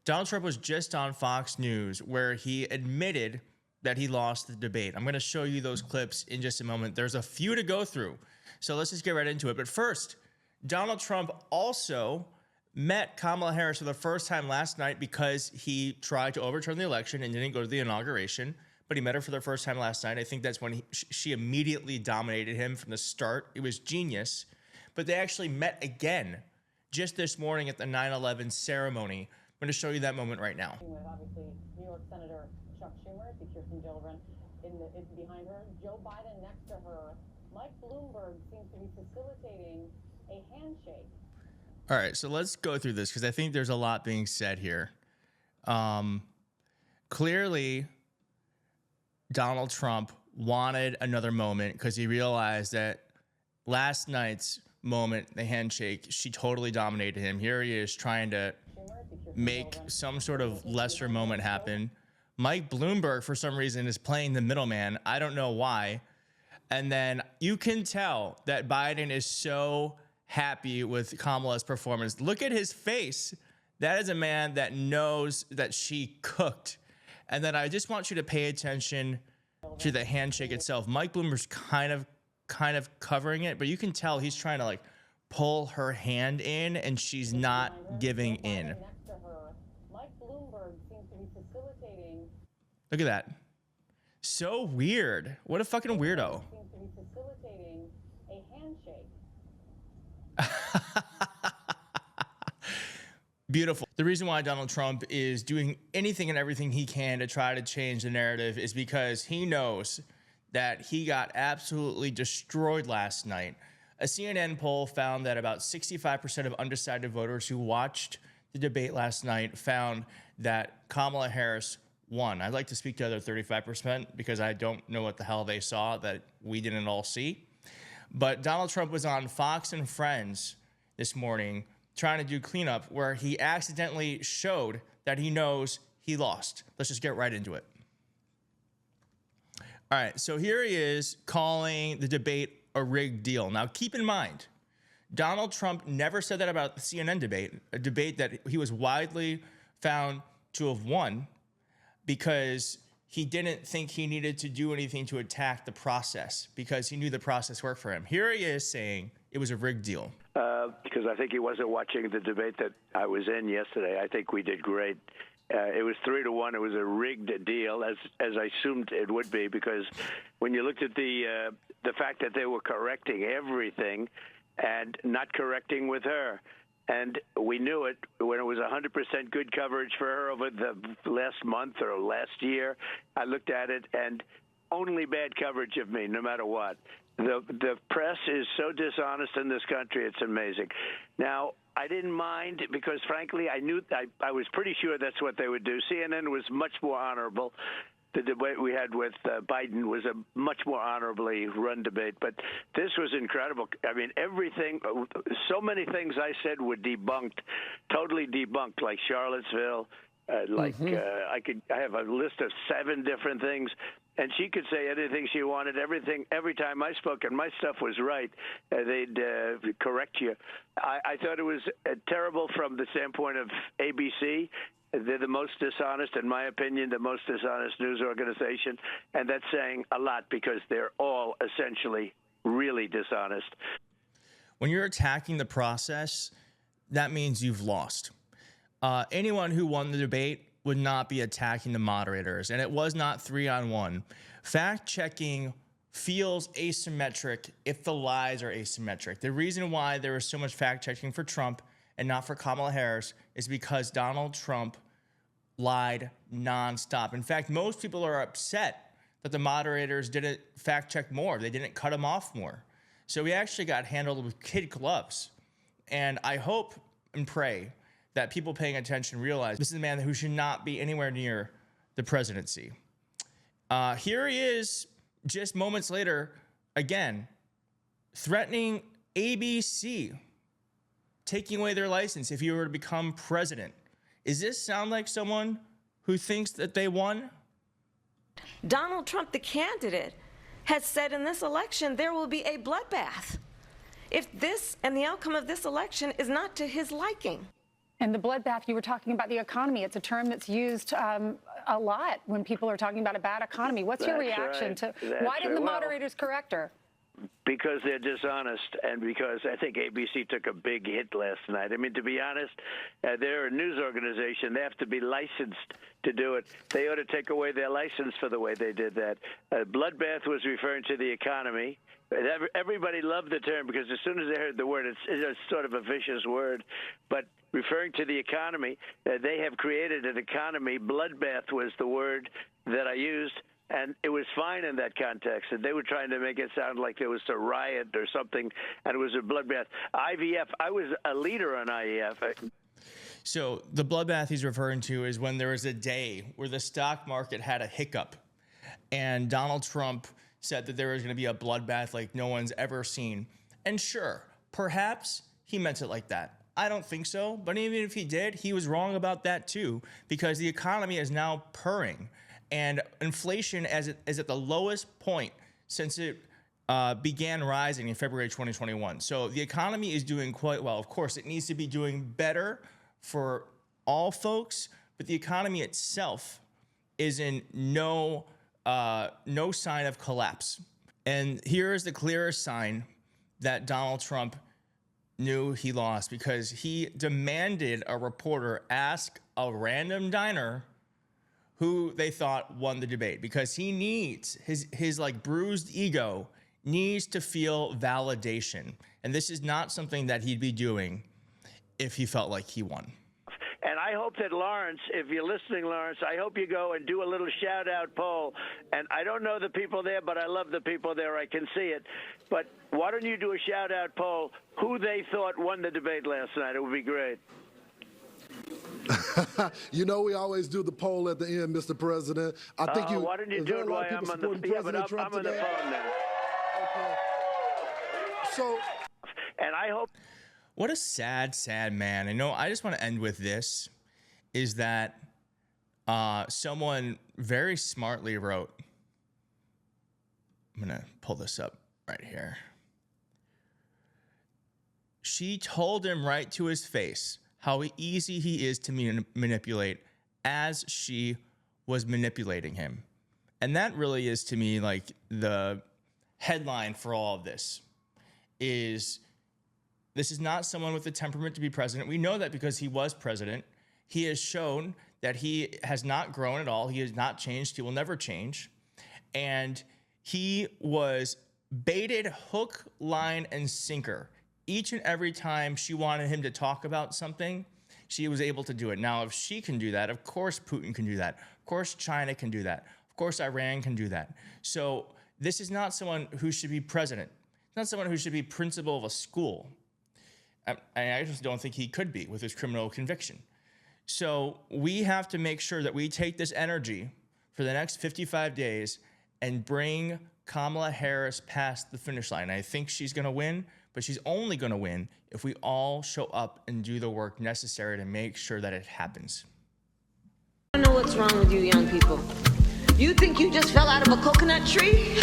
Donald Trump was just on Fox News where he admitted that he lost the debate. I'm going to show you those clips in just a moment. There's a few to go through. So let's just get right into it. But first, Donald Trump also met Kamala Harris for the first time last night because he tried to overturn the election and didn't go to the inauguration. But he met her for the first time last night. I think that's when she immediately dominated him from the start. It was genius. But they actually met again just this morning at the 9/11 ceremony. I'm going to show you that moment right now. Obviously, New York Senator Chuck Schumer, Kirsten Gillibrand is behind her, Joe Biden next to her. Mike Bloomberg seems to be facilitating a handshake. All right, so let's go through this because I think there's a lot being said here. Clearly, Donald Trump wanted another moment because he realized that last night's moment, the handshake, she totally dominated him. Here he is trying to make some sort of lesser moment happen. Mike Bloomberg, for some reason, is playing the middleman. I don't know why. And then you can tell that Biden is so happy with Kamala's performance. Look at his face. That is a man that knows that she cooked. And then I just want you to pay attention to the handshake itself. Mike Bloomberg's kind of covering it, but you can tell he's trying to like pull her hand in and she's not giving in. Look at that. So weird. What a fucking weirdo. Seems to be facilitating a handshake. Beautiful. The reason why Donald Trump is doing anything and everything he can to try to change the narrative is because he knows that he got absolutely destroyed last night. A CNN poll found that about 65% of undecided voters who watched the debate last night found that Kamala Harris won. I'd like to speak to the other 35% because I don't know what the hell they saw that we didn't all see. But Donald Trump was on Fox and Friends this morning trying to do cleanup where he accidentally showed that he knows he lost. Let's just get right into it. All right, so here he is calling the debate a rigged deal. Now, keep in mind, Donald Trump never said that about the CNN debate, a debate that he was widely found to have won because he didn't think he needed to do anything to attack the process because he knew the process worked for him. Here he is saying it was a rigged deal. Because I think he wasn't watching the debate that I was in yesterday. I think we did great. It was 3-1. It was a rigged deal, as I assumed it would be, because when you looked at the fact that they were correcting everything and not correcting with her, and we knew it when it was 100% good coverage for her over the last month or last year. I looked at it, and only bad coverage of me, no matter what. The press is so dishonest in this country, it's amazing. Now, I didn't mind because, frankly, I was pretty sure that's what they would do. CNN was much more honorable. The debate we had with Biden was a much more honorably run debate. But this was incredible. I mean, everything, so many things I said were debunked, totally debunked, like Charlottesville. I have a list of 7 different things, and she could say anything she wanted, everything. Every time I spoke, and my stuff was right, they'd correct you. I thought it was terrible from the standpoint of ABC. They're the most dishonest, in my opinion, the most dishonest news organization, and that's saying a lot because they're all essentially really dishonest. When you're attacking the process, that means you've lost. Anyone who won the debate would not be attacking the moderators, and it was not 3-on-1. Fact-checking feels asymmetric if the lies are asymmetric. The reason why there was so much fact-checking for Trump and not for Kamala Harris is because Donald Trump lied nonstop. In fact, most people are upset that the moderators didn't fact-check more. They didn't cut him off more. So he actually got handled with kid gloves. And I hope and pray that people paying attention realize this is a man who should not be anywhere near the presidency. Here he is, just moments later, again, threatening ABC, taking away their license if he were to become president. Does this sound like someone who thinks that they won? Donald Trump, the candidate, has said in this election there will be a bloodbath if this and the outcome of this election is not to his liking. And the bloodbath, you were talking about the economy. It's a term that's used a lot when people are talking about a bad economy. What's your reaction to why didn't the moderators correct her? Because they're dishonest, and because I think ABC took a big hit last night. I mean, to be honest, they're a news organization. They have to be licensed to do it. They ought to take away their license for the way they did that. Bloodbath was referring to the economy. Everybody loved the term because as soon as they heard the word, it's sort of a vicious word. But referring to the economy, they have created an economy. Bloodbath was the word that I used. And it was fine in that context. And they were trying to make it sound like there was a riot or something, and it was a bloodbath. IVF, I was a leader on IVF. So the bloodbath he's referring to is when there was a day where the stock market had a hiccup, and Donald Trump said that there was going to be a bloodbath like no one's ever seen. And sure, perhaps he meant it like that. I don't think so. But even if he did, he was wrong about that too, because the economy is now purring. And inflation is at the lowest point since it began rising in February 2021. So the economy is doing quite well. Of course, it needs to be doing better for all folks, but the economy itself is in no sign of collapse. And here is the clearest sign that Donald Trump knew he lost, because he demanded a reporter ask a random diner who they thought won the debate, because he needs his like bruised ego needs to feel validation. And this is not something that he'd be doing if he felt like he won. And I hope that Lawrence, if you're listening, Lawrence, I hope you go and do a little shout-out poll. And I don't know the people there, but I love the people there. I can see it. But why don't you do a shout-out poll who they thought won the debate last night? It would be great. You know, we always do the poll at the end, Mr. President. I think you. Why don't you do it while I'm on the? Yeah, but I'm on the phone now. Okay. So. And I hope. What a sad, sad man. I know. I just want to end with this: is that someone very smartly wrote. I'm gonna pull this up right here. She told him right to his face how easy he is to manipulate, as she was manipulating him. And that really is, to me, like the headline for all of this is this is not someone with the temperament to be president. We know that because he was president. He has shown that he has not grown at all. He has not changed. He will never change. And he was baited hook, line, and sinker. Each and every time she wanted him to talk about something, she was able to do it. Now, if she can do that, of course Putin can do that. Of course China can do that. Of course Iran can do that. So this is not someone who should be president. It's not someone who should be principal of a school. I just don't think he could be with his criminal conviction. So we have to make sure that we take this energy for the next 55 days and bring Kamala Harris past the finish line. I think she's going to win, but she's only going to win if we all show up and do the work necessary to make sure that it happens. I don't know what's wrong with you young people. You think you just fell out of a coconut tree?